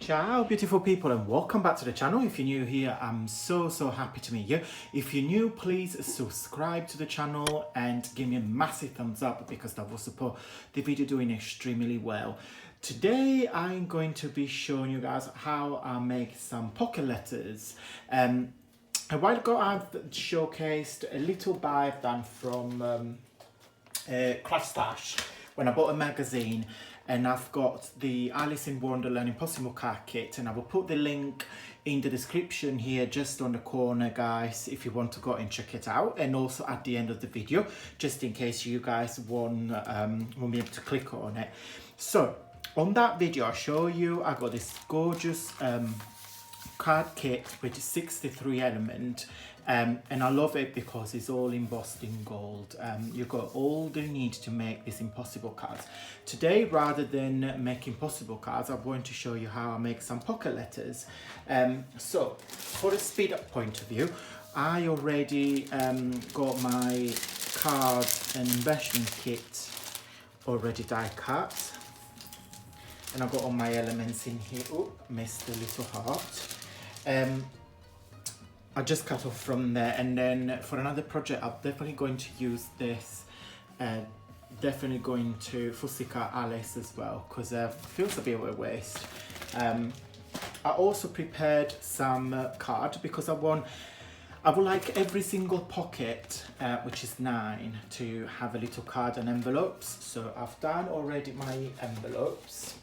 Ciao beautiful people and welcome back to the channel. If you're new here, I'm so happy to meet you. If you're new, please subscribe to the channel and give me a massive thumbs up because that will support the video doing extremely well. Today I'm going to be showing you guys how I make some pocket letters. A while ago I've showcased a little buy I've done from Craft Stash when I bought a magazine, and I've got the Alice in Wonderland Impossible card kit, and I will put the link in the description here just on the corner, guys, if you want to go and check it out, and also at the end of the video just in case you guys won't be able to click on it. So on that video I'll show you I got this gorgeous card kit with 63 element, and I love it because it's all embossed in gold. You've got all the need to make these impossible cards. Today, rather than making possible cards, I'm going to show you how I make some pocket letters. So for a speed up point of view, I already got my card and embellishment kit already die cut, and I've got all my elements in here. Oh, missed a little heart. I just cut off from there, and then for another project I'm definitely going to use this, definitely going to Fussy-cut Alice as well, because it feels a bit of a waste. I also prepared some card because I would like every single pocket, which is 9, to have a little card and envelopes. So I've done already my envelopes,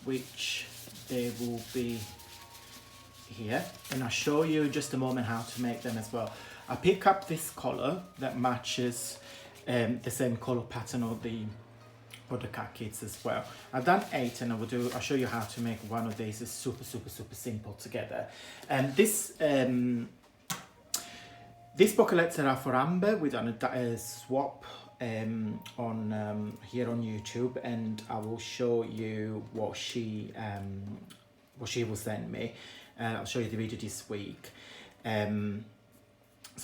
which they will be here, and I'll show you in just a moment how to make them as well. I pick up this collar that matches the same color pattern of the other card kits as well. I've done 8, and I'll show you how to make one of these. It's super simple together. And this pocket letters are for Amber. We done a swap on here on YouTube, and I will show you what she will send me. I'll show you the video this week. So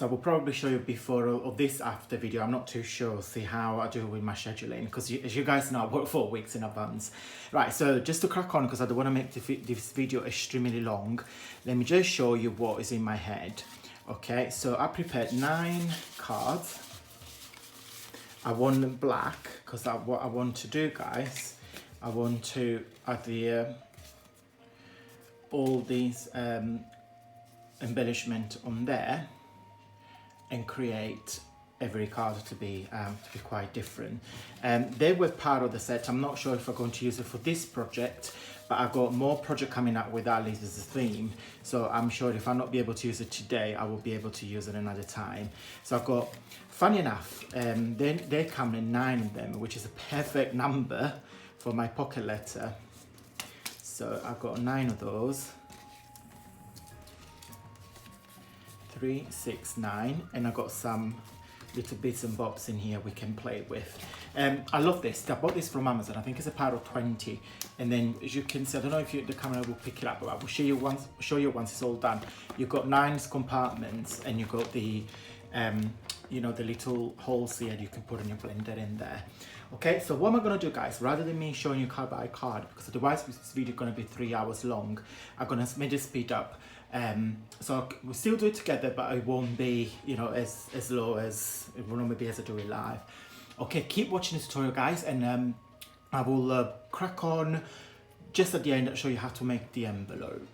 I will probably show you before or this after video. I'm not too sure, see how I do with my scheduling, because as you guys know I work 4 weeks in advance. Right, so just to crack on, because I don't want to make this video extremely long, let me just show you what is in my head. Okay, so I prepared 9 cards. I want them black because what I want to do, guys, I want to adhere all these embellishment on there and create every card to be quite different. They were part of the set. I'm not sure if I'm going to use it for this project, but I've got more project coming up with Alice as a theme, so I'm sure if I'm not be able to use it today, I will be able to use it another time. So I've got, funny enough, they come in 9 of them, which is a perfect number for my pocket letter. So I've got 9 of those. 3, 6, 9, and I've got some little bits and bobs in here we can play with. I love this. I bought this from Amazon. I think it's a pair of 20, and then as you can see, I don't know if the camera will pick it up, but I will show you once it's all done. You've got 9 compartments, and you've got the you know, the little holes here you can put in your blender in there. Okay, so what am I going to do, guys? Rather than me showing you card by card, because otherwise this video is going to be 3 hours long, I'm going to make it speed up. So we'll still do it together, but it won't be, you know, as low as it will normally be as I do it live. Okay, keep watching the tutorial, guys, and I will crack on just at the end and show you how to make the envelope.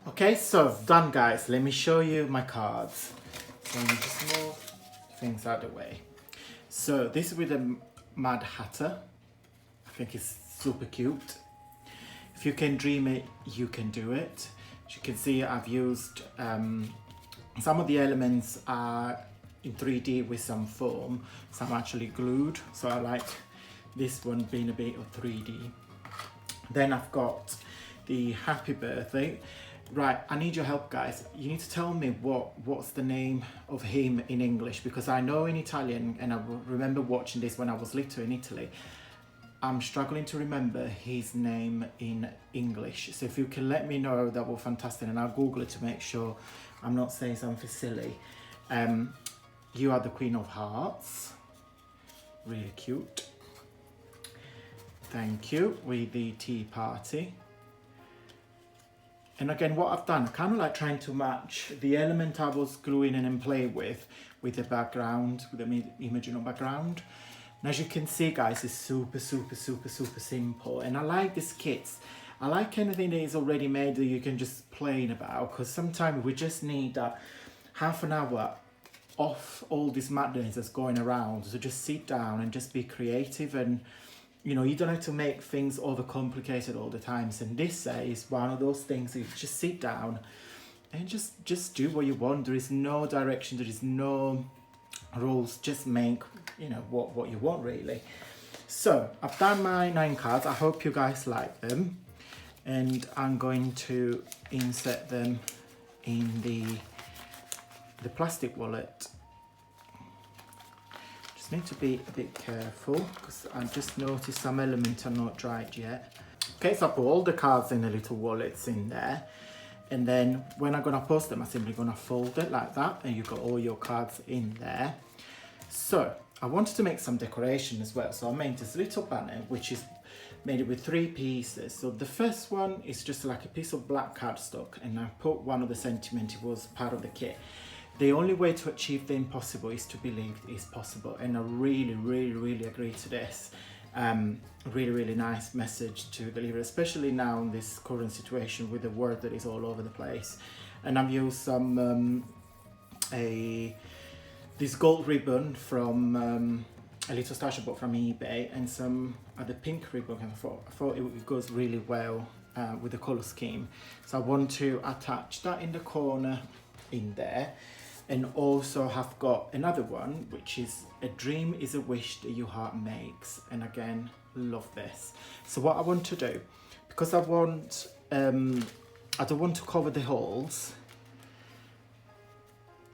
Okay, so done guys. Let me show you my cards. So let me just move things out of the way. So this is with the Mad Hatter. I think it's super cute. If you can dream it, you can do it. As you can see, I've used some of the elements are in 3D with some foam, some actually glued. So I like this one being a bit of 3D. Then I've got the happy birthday. Right, I need your help guys. You need to tell me what's the name of him in English, because I know in Italian, and I remember watching this when I was little in Italy. I'm struggling to remember his name in English. So if you can let me know, that will be fantastic, and I'll Google it to make sure I'm not saying something silly. You are the Queen of Hearts. Really cute. Thank you. With the tea party. And again, what I've done, I kind of like trying to match the element I was gluing in and playing with the background, with the imaginal background. And as you can see, guys, it's super simple. And I like these kits. I like anything that is already made that you can just play about, because sometimes we just need that half an hour off all this madness that's going around. So just sit down and just be creative, and you know, you don't have to make things overcomplicated all the time. And this is one of those things that you just sit down and just do what you want. There is no direction, there is no rules, just make, you know, what you want really. So I've done my 9 cards. I hope you guys like them, and I'm going to insert them in the plastic wallet. Just need to be a bit careful because I just noticed some elements are not dried yet. Okay, so I put all the cards in the little wallets in there, and then when I'm gonna post them, I'm simply gonna fold it like that, and you've got all your cards in there. So I wanted to make some decoration as well, so I made this little banner which is made with 3 pieces. So the first one is just like a piece of black cardstock, and I put one of the sentiment, it was part of the kit. The only way to achieve the impossible is to believe it is possible, and I really agree to this. Really nice message to deliver, especially now in this current situation with the word that is all over the place. And I've used some this gold ribbon from a little stash I bought from eBay, and some other pink ribbon. I thought it goes really well with the color scheme. So I want to attach that in the corner in there. And also have got another one, which is a dream is a wish that your heart makes. And again, love this. So what I want to do, because I want, I don't want to cover the holes,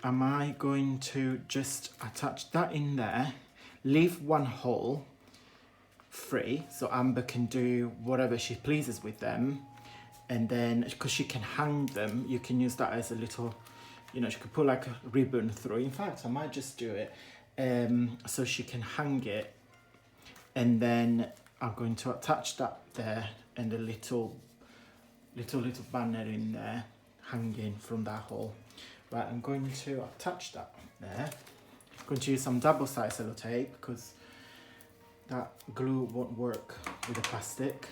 am I going to just attach that in there, leave one hole free, so Amber can do whatever she pleases with them. And then, because she can hang them, you can use that as a little, you know, she could put like a ribbon through. In fact, I might just do it so she can hang it. And then I'm going to attach that there, and a little banner in there hanging from that hole. Right, I'm going to attach that there. I'm going to use some double-sided sellotape because that glue won't work with the plastic.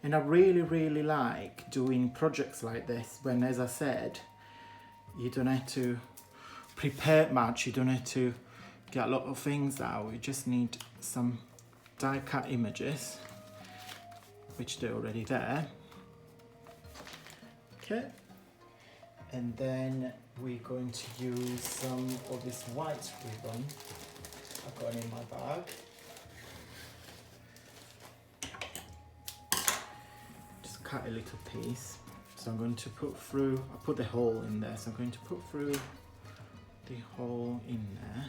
And I really like doing projects like this when, as I said, you don't have to prepare much, you don't have to get a lot of things out, you just need some die cut images, which they're already there. Okay, and then we're going to use some of this white ribbon I've got in my bag. Cut a little piece, so I'm going to put through, I put the hole in there, so I'm going to put through the hole in there,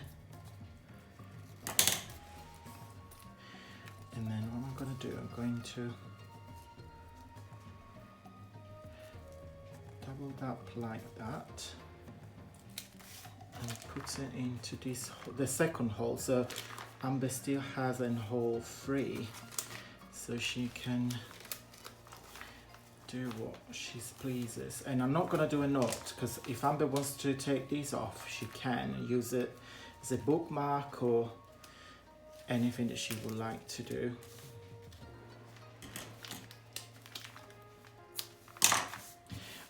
and then what I'm going to do, I'm going to double that like that and put it into this, the second hole. So Amber still has a hole free, so she can do what she pleases. And I'm not going to do a knot, because if Amber wants to take these off, she can use it as a bookmark or anything that she would like to do.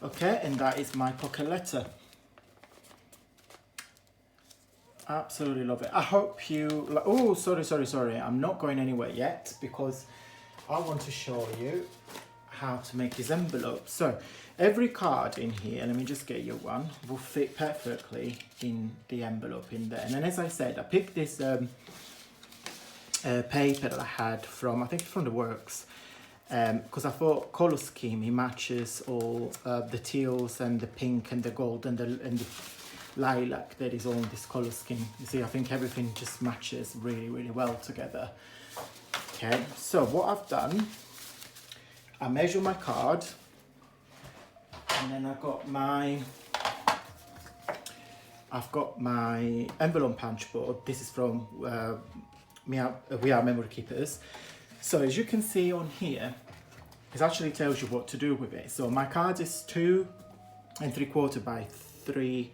Okay, and that is my pocket letter. Absolutely love it. I hope you like. Oh, sorry. I'm not going anywhere yet because I want to show you how to make this envelope. So every card in here, let me just get you one, will fit perfectly in the envelope in there. And then, as I said, I picked this paper that I had from, I think from the Works, because I thought colour scheme, it matches all the teals and the pink and the gold and the lilac that is on this colour scheme. You see, I think everything just matches really, really well together. Okay, so what I've done, I measure my card, and then I've got my envelope punch board. This is from We Are Memory Keepers. So as you can see on here, it actually tells you what to do with it. So my card is 2 3/4 by 3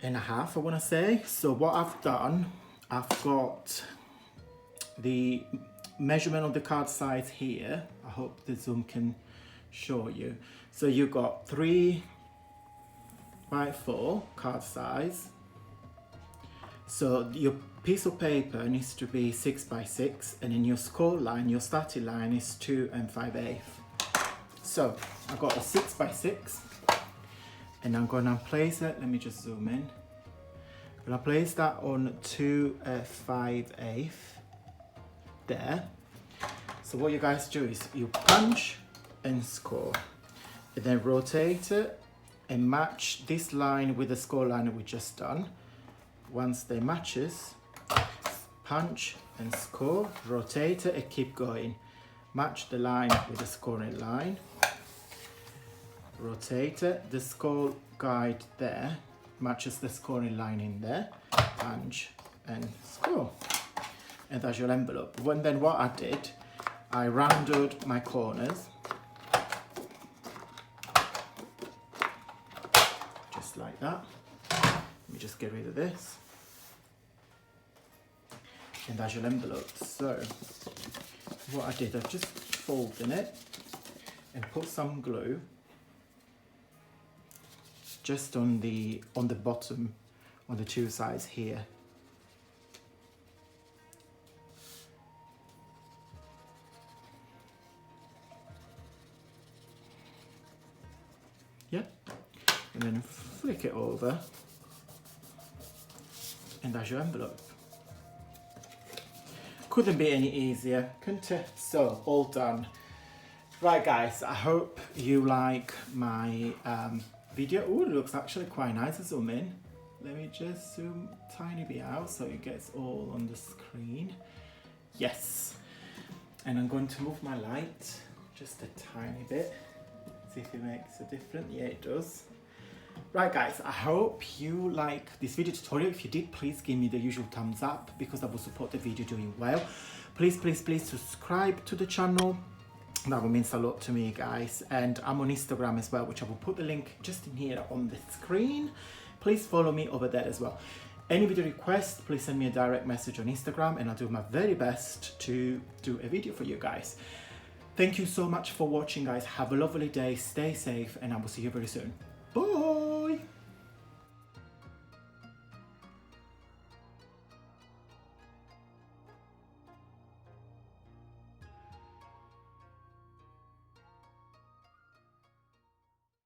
1/2, I want to say. So what I've done, I've got the measurement of the card size here. I hope the zoom can show you. So you've got 3 by 4 card size. So your piece of paper needs to be 6 by 6, and then your score line, your starting line is 2 5/8. So I've got a 6 by 6, and I'm gonna place it. Let me just zoom in. I'm gonna place that on 2 5/8 there. So what you guys do is you punch and score, and then rotate it and match this line with the score line that we just done. Once they matches, punch and score, rotate it and keep going. Match the line with the scoring line. Rotate it, the score guide there matches the scoring line in there. Punch and score. And that's your envelope. Then what I did, I rounded my corners. Just like that. Let me just get rid of this. And that's your envelope. So what I did, I just folded it and put some glue just on the bottom, on the 2 sides here. Yeah. And then flick it over. And that's your envelope. Couldn't be any easier, couldn't it? So, all done. Right guys, I hope you like my video. Oh, it looks actually quite nice to zoom in. Let me just zoom a tiny bit out so it gets all on the screen. Yes. And I'm going to move my light just a tiny bit. See if it makes a difference. Yeah, it does. Right guys, I hope you like this video tutorial. If you did, please give me the usual thumbs up because that will support the video doing well. Please subscribe to the channel. That will mean a lot to me, guys. And I'm on Instagram as well, which I will put the link just in here on the screen. Please follow me over there as well. Any video requests, please send me a direct message on Instagram and I'll do my very best to do a video for you guys. Thank you so much for watching, guys. Have a lovely day, stay safe, and I will see you very soon. Bye!